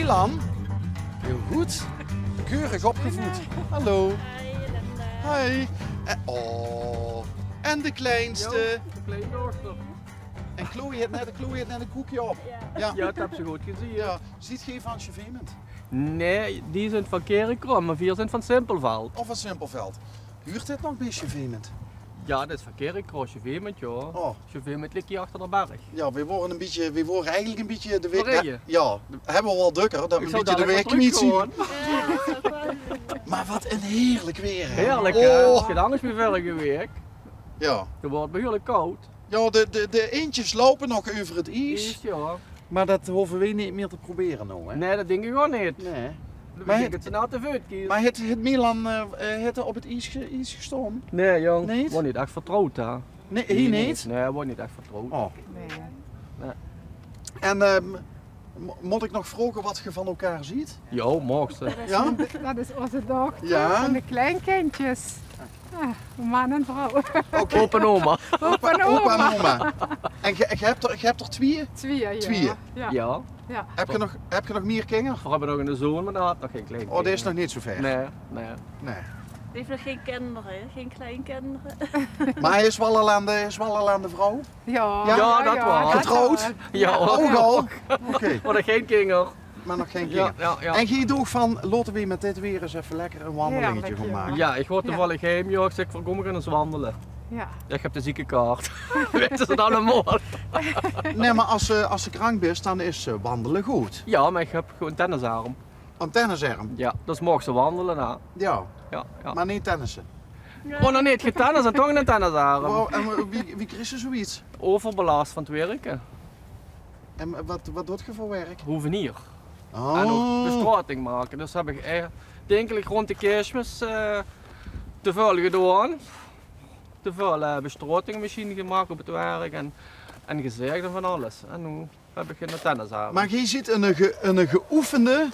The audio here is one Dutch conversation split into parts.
Milan. Heel goed. Keurig opgevoed. Hallo. Hi. Oh. En de kleinste. De kleindochter. En Chloe heeft net een koekje op. Ja. Ja, dat heb ze goed gezien. Ja. Ziet geen van Chevement? Nee, die zijn van Kerikrom, maar 4 zijn van Simpelveld. Of van Simpelveld. Huurt dit nog bij Chevement? Ja, dat is van Kerikrom, Chevement, ja. Oh. Chevement ligt hier achter de berg. Ja, we worden eigenlijk een beetje de week. Verreden? Ja, hebben we wel drukker dat we een beetje de week niet zien. Maar wat een heerlijk weer. Hè? Heerlijk, hè? Oh. Als je lang is weer vorige week. Ja. Dan wordt het behoorlijk koud. Ja, de eentjes lopen nog over het ijs. Ja. Maar dat hoeven we niet meer te proberen nou, hè? Nee, dat denk ik gewoon niet. Nee. Dan Maar denk ik het ze nou te veel kiezen. Maar het Milan op het ijs gestaan? Nee, jong. Niet? Wordt niet echt vertrouwd, hè? Nee, hier niet? Nee, wordt niet echt vertrouwd. Oh. Nee. En moet ik nog vragen wat je van elkaar ziet? Ja, mocht ze. Ja? Dat is onze dochter Ja. van de kleinkindjes. Ja, man en vrouw. Oké. Opa en oma. Opa en Opa oma. en oma. En je hebt er twee? Twee, ja. Twee? Ja. Ja. Ja. Heb je nog meer kinderen? We hebben nog een zoon, maar dat had nog geen klein. Oh, dat is nog niet zo ver. Nee, nee. Nee. Die heeft nog geen kinderen, geen kleinkinderen. Maar hij is wel al aan de vrouw? Ja, Ja, dat wel. Getrouwd? Ja, Ook al? Oké, maar nog geen kinder. maar nog geen Ja, kinderen. ja, ja. En je doet van, laten we met dit weer eens even lekker een wandelingetje Heerlijk, gaan ja. maken. Ja, ik word toevallig heen, joh. Ik zeg, kom ik eens wandelen. Ja. Ja, ik heb de ziekenkaart. Weten ze dat allemaal? Nee, maar als ze krank bent, dan is wandelen goed. Ja, maar ik heb gewoon tennisarm. Antennesarm. Ja, dus mogen ze wandelen, nou. Ja, Ja, ja. maar niet tennissen. Oh, nog niet getennis en toch een tennisarm. Wow, en wie kreeg ze zoiets? Overbelast van het werken. En wat doet je voor werk? Hoevenier. Oh. En ook bestrating maken. Dus heb ik denk ik rond de kerstmis te veel gedaan. Te veel bestratingmachine gemaakt op het werk en gezegd en van alles. En nu heb ik geen tennisarm. Maar je ziet een geoefende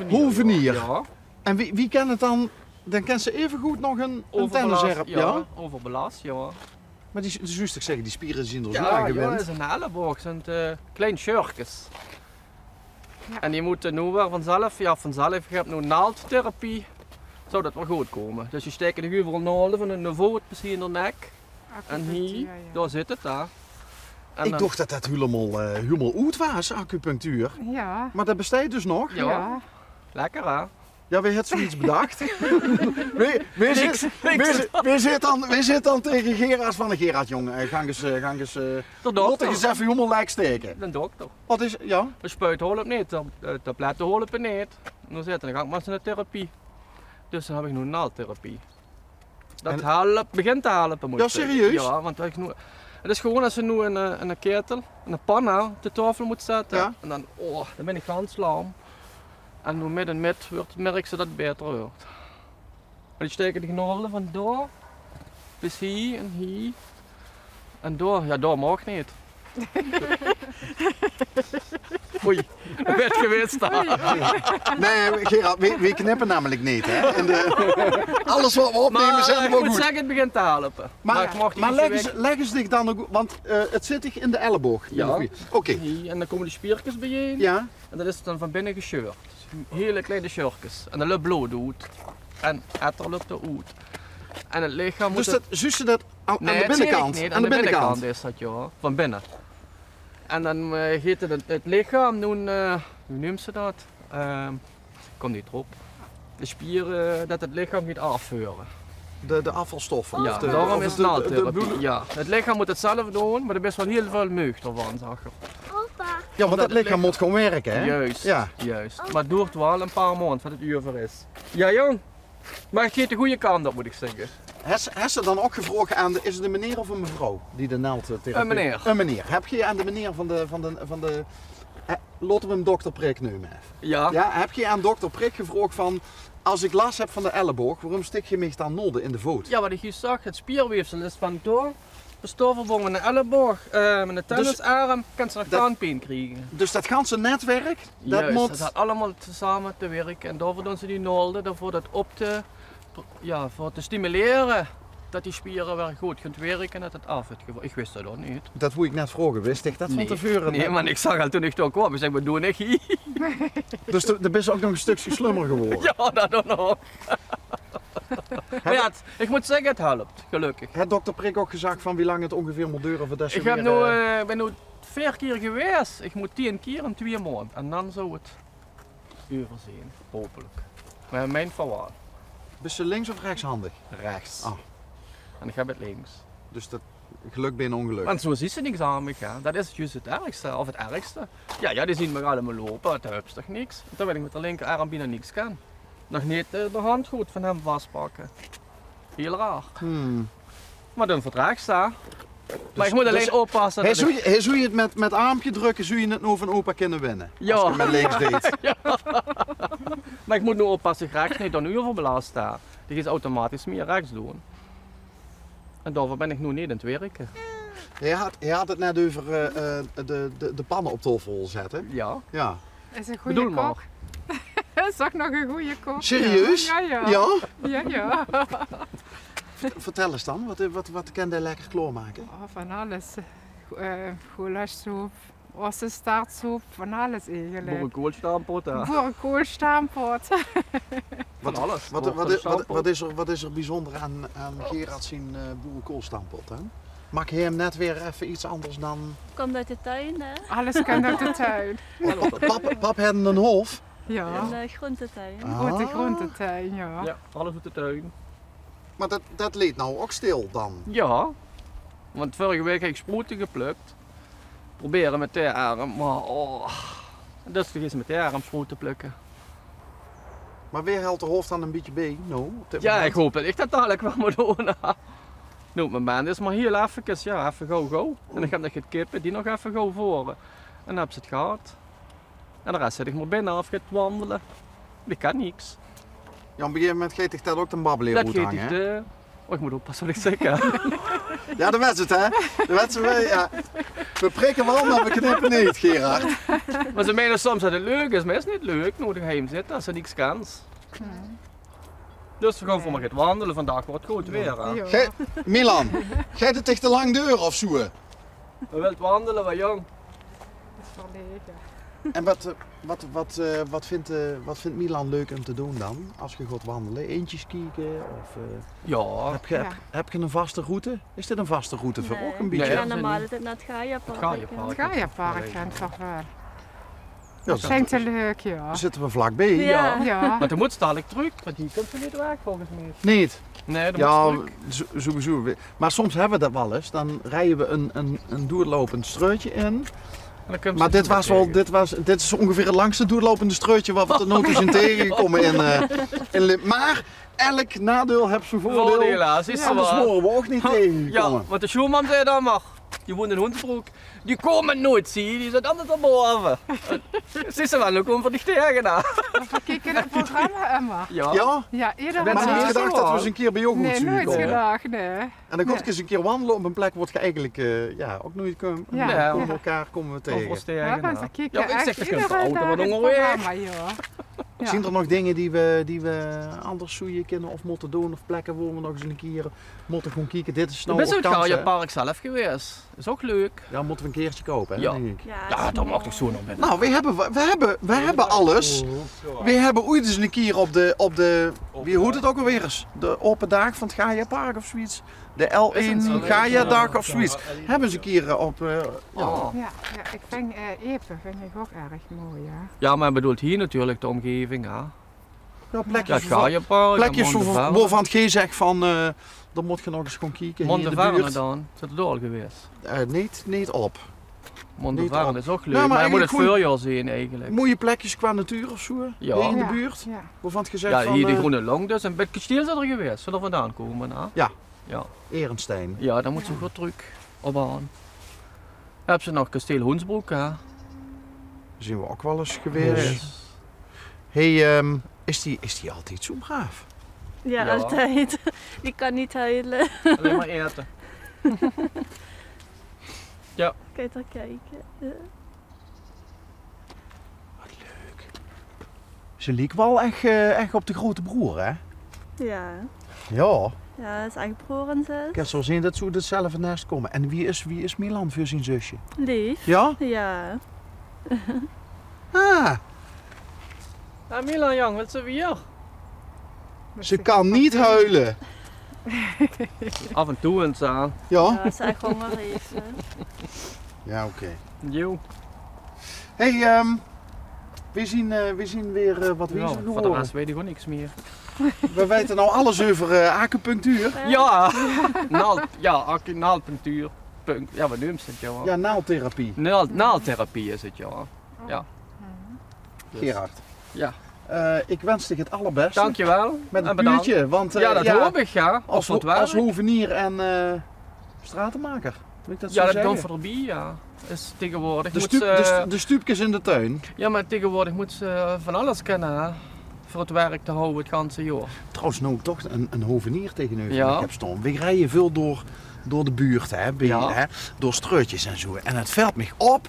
hoevenier. Ja. En wie kent het dan? Dan kent ze even goed nog een Overbelast, tennisarm. Ja? Overbelast, ja. Maar die, juist ik zeg, die spieren zien er zo Ja, aan ja, gewend. dat is een elleboog, zijn kleine shirtjes. Ja. En die moeten nu weer vanzelf, je hebt nu naaldtherapie, zou dat wel goed komen. Dus je steekt de overal naalden van een voet, misschien in de nek. En hier, Ja. daar zit het daar. En Ik dan- dacht dat dat helemaal oud was, acupunctuur. Ja. Maar dat bestaat dus nog? Ja. Ja. Lekker hè? Ja, wie heeft zoiets bedacht? Wie zit dan tegen Gerard van de Gerard, jongen? Gang eens, De laat dokter. eens even helemaal lijk steken. De dokter. Wat is, ja? De spuit helpt niet, de tabletten helpen niet. Nu zitten, dan ga ik maar eens naar de therapie. Dus dan heb ik nu naaldtherapie. Dat begint te helpen moet Ja, ik zeggen. serieus? Ja, want het is gewoon als je nu in een ketel, in een pan op de tafel moet zetten. Ja. En dan ben ik ganz lam. En nu midden met merk ze dat het beter wordt. En ik steek de naalden van daar, bis hier en hier. En daar, ja daar mag niet. Oei, dat werd geweest daar. Nee, Gerard, we knippen namelijk niet, hè? Alles wat we opnemen zijn ik wel moet goed. zeggen, het begint te helpen. Maar, ik mag die maar niet leg eens dich dan ook, want het zit dich in de elleboog. Ja. Oké. Hier, en dan komen de spiertjes bijeen. Ja. En dat is dan van binnen gescheurd. Dus hele kleine shirtjes. En dan loopt bloed uit. En het loopt er uit. En het lichaam moet... Dus dat zussen dat aan Nee, de dat zie ik binnenkant? niet. Aan de binnenkant is dat, ja. Van binnen. En dan gaat het lichaam doen, hoe noemt ze dat? Ik kom niet op. De spieren, dat het lichaam gaat afvuren. De afvalstoffen? Ja, of de, daarom of is de naaldtherapie. Ja, het lichaam moet het zelf doen, maar er is wel heel veel meug ervan, zag je. Ja, want het lichaam moet gewoon werken, hè? Juist, Ja. juist. Maar het duurt wel een paar maanden voordat het over is. Ja, jong. Maar het gaat de goede kant op, moet ik zeggen. Heb ze dan ook gevraagd aan is het een meneer of een mevrouw die de naaldtherapie? Een meneer. Een meneer. Heb je aan de meneer van de laten we hem dokter Prik noemen even. Ja. Ja, heb je aan dokter Prik gevraagd van als ik last heb van de elleboog, waarom stik je me dan nolde in de voet? Ja, wat ik hier zag, het spierweefsel is van door. De stoffenboom met een elleboog, met een tennisarm, kan ze nog tandpijn krijgen. Dus dat ganse netwerk, dat Juist, moet... dat gaat allemaal samen te werken en daarvoor doen ze die naalden, daarvoor dat op te, ja, voor te stimuleren. dat die spieren weer goed kunt werken en dat het af het geval. Ik wist dat ook niet. Dat hoe ik net vroegen, wist ik dat van tevoren? Nee, maar ik zag al toen ik daar kwam, ik zei, we doen niks hier. Dus er ben je ook nog een stukje slummer geworden? Ja, dat ook nog. Maar ja, ik moet zeggen, het helpt, gelukkig. Heeft dokter Prik ook gezegd van wie lang het ongeveer moet duren voordat je Ik ben nu 4 keer geweest. Ik moet 10 keer in 2 maanden. En dan zou het over zijn, hopelijk. Maar mijn verwacht. Dus links of rechtshandig? Rechts. Ah. En ik heb het links. Dus dat geluk binnen ongeluk. Want zo ziet ze niks aan me gaan. Dat is juist het ergste, of het ergste. Ja, die zien me allemaal lopen, dat helpt toch niks. Dan ben ik met de linkerarm bijna niks kan. Nog niet de hand goed van hem vastpakken. Heel raar. Maar dan vertraag sta. Maar ik moet alleen oppassen. Hij zou je het met armpje drukken, zou je het nou van opa kunnen winnen? Ja. Als je met links deed. Ja. Maar ik moet nu oppassen, ik rechts niet door nu overbelast sta. Die gaat automatisch meer rechts doen. En daarvoor ben ik nu niet aan het werken. Hij had het net over de pannen op tafel zetten. Ja. Ja. Is een goede Bedoel kok. Is ook nog een goede kok. Serieus? Ja, ja. Ja? Ja, ja. Vertel eens dan, wat kan hij lekker klaarmaken? Oh, van alles. Goulashsoep, ossenstaartsoep, van alles eigenlijk. Boerenkoolstampot, hè. Boerenkoolstampot. Van alles. Wat is er bijzonder aan Gerard zijn boerenkoolstampot? Maak hij hem net weer even iets anders dan... Komt uit de tuin, hè? Alles kan uit de tuin. Pap had een hof. Ja, Een groentetuin. grote groentetuin, ja. Ja, alles uit de tuin. Maar dat leed nou ook stil dan. Ja, want vorige week heb ik sproeten geplukt. Proberen met de arm, maar dus toch eens met de arm sproeten plukken. Maar weer helpt de hoofd dan een beetje bij? Nou, op dit Ja, moment. ik hoop dat ik dat dadelijk wel moet doen. Nou, mijn band is maar heel even, ja, even gauw. En ik heb nog het kippen die nog even gauw voor. En dan heb ze het gehad. En de rest zit ik maar binnen af, gaat wandelen. Ik kan niks. Ja, op een gegeven moment geet ik dat ook de babbeleer Dat goed geeft hangen. ik Oh, ik moet oppassen wat ik zeg, hè. Ja, dat was het, hè? Dat was het, ja. We prikken wel, maar we knippen niet, Gerard. Maar ze menen soms dat het leuk is, maar het is niet leuk. Nodig heim zitten als er niks kan. Dus we gaan voor me gaan wandelen. Vandaag wordt het goed weer. Hè. Ja. Milan, gaat het echt te lang deur of zo? We willen wandelen, wat jong. Dat is verlegen. En wat vindt Milan leuk om te doen dan, als je gaat wandelen? Eentjes kijken? Of, Ja. heb je een vaste route? Is dit een vaste route voor ook een beetje? Nee, Ja, dat is normaal niet. is het naar het Gaia-park. Het Gaia-park kent toch wel. Ja, Dat zijn te leuk, ja. dan zitten we vlakbij. Ja. Ja. Maar dan moet dadelijk terug, want die komt er niet weg volgens mij. Niet? Nee, dan Ja, moet ze terug. sowieso. Maar soms hebben we dat wel eens. Dan rijden we een doorlopend struitje in. En dan komt Maar ze dit was wel, dit is ongeveer het langste doorlopende struitje wat we tot nu toe zijn tegengekomen in Limp. Maar elk nadeel heeft zijn voordeel. Voordelen, is Anders waar. mogen we ook niet Ja, tegenkomen. want de schoenman zei dan maar. Die woont in Hoensbroek. Die komen nooit, zie je. Die zit altijd erboven. Zie ze wel, ook om voor die tegen. We kijken het programma, Emma. Ja. Ja? Ja, iedere Ben Maar je niet dag. gedacht dat we eens een keer bij jou goed Nee, zullen nooit komen. gedacht, nee. En dan ga ik eens een keer wandelen op een plek waar je eigenlijk ook nooit kunt. Ja. Ja. Komen elkaar komen we tegen. Of Ja, tegen. want we kijken Ja, ik zeg, echt je kunt de iedere auto dag wat het onderweg. programma, ja. Ja. Zijn er nog dingen die we anders zoeien kunnen of moeten doen? Of plekken waar we nog eens een keer moeten gaan kijken? Dit is Ik nou ben zo ook het kans, hè? Gaia-park zelf geweest. Is ook leuk. Ja, moeten we een keertje kopen, hè, Ja. denk ik. Ja, dat mag toch zo nog met. Nou, we hebben alles. We hebben ooit eens een keer op de wie hoort het ook alweer eens? De open dag van het Gaia Park of zoiets. De L1 Gaia dag of zoiets. Hebben ze een keer op... Oh. Ja, ik vind Epe vind ik ook erg mooi, ja. Ja, maar bedoelt hier natuurlijk de omgeving, ja. ja, Ja, plekjes het Gaia-park. plekjes waarvan het G zegt van... dan moet je nog eens gaan kijken hier in de Mondeverne buurt. dan. Zit er al geweest. Niet op. Mondeverne is ook leuk, Ja, maar maar je moet het eigenlijk voorjaar zien eigenlijk. Mooie plekjes qua natuur of zo? Ja. Hier in de Ja, buurt? Ja. Waarvan het gezegd Ja, van... hier die groene long dus. En bij het kasteel zijn er geweest. Zullen er vandaan komen, hè? Ja. Ja. Ehrenstein. Ja, dan moet ze goed terug op aan. Heb ze nog kasteel Hoensbroek, hè? Daar zijn we ook wel eens geweest. Yes. Hey, is die altijd zo braaf? Ja, Ja. altijd. Die kan niet huilen. Alleen maar eten. Kijk daar kijken. Ja. Wat leuk. Ze liep wel echt op de grote broer, hè? Ja. Ja. Ja, zijn broer en zus. Ik heb zo zien dat ze hetzelfde naast komen. En wie is Milan voor zijn zusje? Lief. Ja? Ja. Ah, Ja, Milan, jong, wat ze weer? ze kan niet huilen. Af en toe eens aan. Ja? Ja, zij honger heeft. Hè. Ja, oké. Jo. Hey, we zien weer wat we Ja, zien voor de horen. rest weet ik gewoon niks meer. We weten nou alles over acupunctuur. Ja, naaldpunctuur. Ja, wat noemt het, joh? Ja, naaldtherapie. Naaldtherapie is het, joh. Ja. Dus, Gerard. Ja. Ik wens je het allerbeste. Dankjewel. Met en een bedankt. puurtje, want Ja, dat hoop ik, ja. als hovenier en stratenmaker. Moet ik dat zo Ja, dat zeggen? kan voorbij, ja. Is tegenwoordig De, moet stup, ze, de stuupjes in de tuin. Ja, maar tegenwoordig moet ze van alles kennen, hè. Voor het werk te houden het ganse jaar. Trouwens, nou toch een hovenier tegenover Ja. ik heb staan. We rijden veel door de buurt, hè, Ja. hè, door struitjes en zo. En het valt me op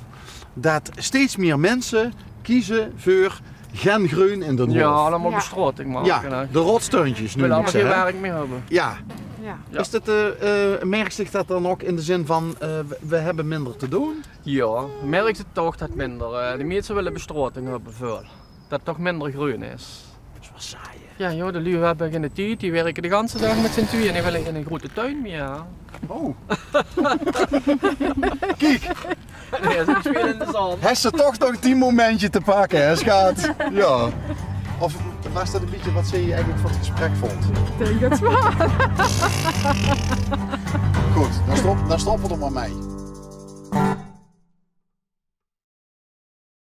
dat steeds meer mensen kiezen voor gengroen in de Hof. Ja, allemaal Ja. bestrating maken. Ja, hè. de rotsteuntjes Ik wil noem ik allemaal ze. geen hè. werk meer hebben. Ja. Ja. Ja. Is dat, merkt zich dat dan ook in de zin van we hebben minder te doen? Ja, merk je toch dat minder. De meesten willen bestrating hebben veel. Dat het toch minder groen is. Dat is wel saai, hè? Ja joh, de lui hebben geen tijd, die werken de hele dag met z'n tweeën en die willen in een grote tuin meer. Ja. Oh. Kijk, Nee, ze spelen in de zon. heeft ze toch nog die momentje te pakken, hè, schat? Ja. Of was dat een beetje wat ze eigenlijk van het gesprek vond? Ik denk het wel. Goed, dan stoppen we er maar mee.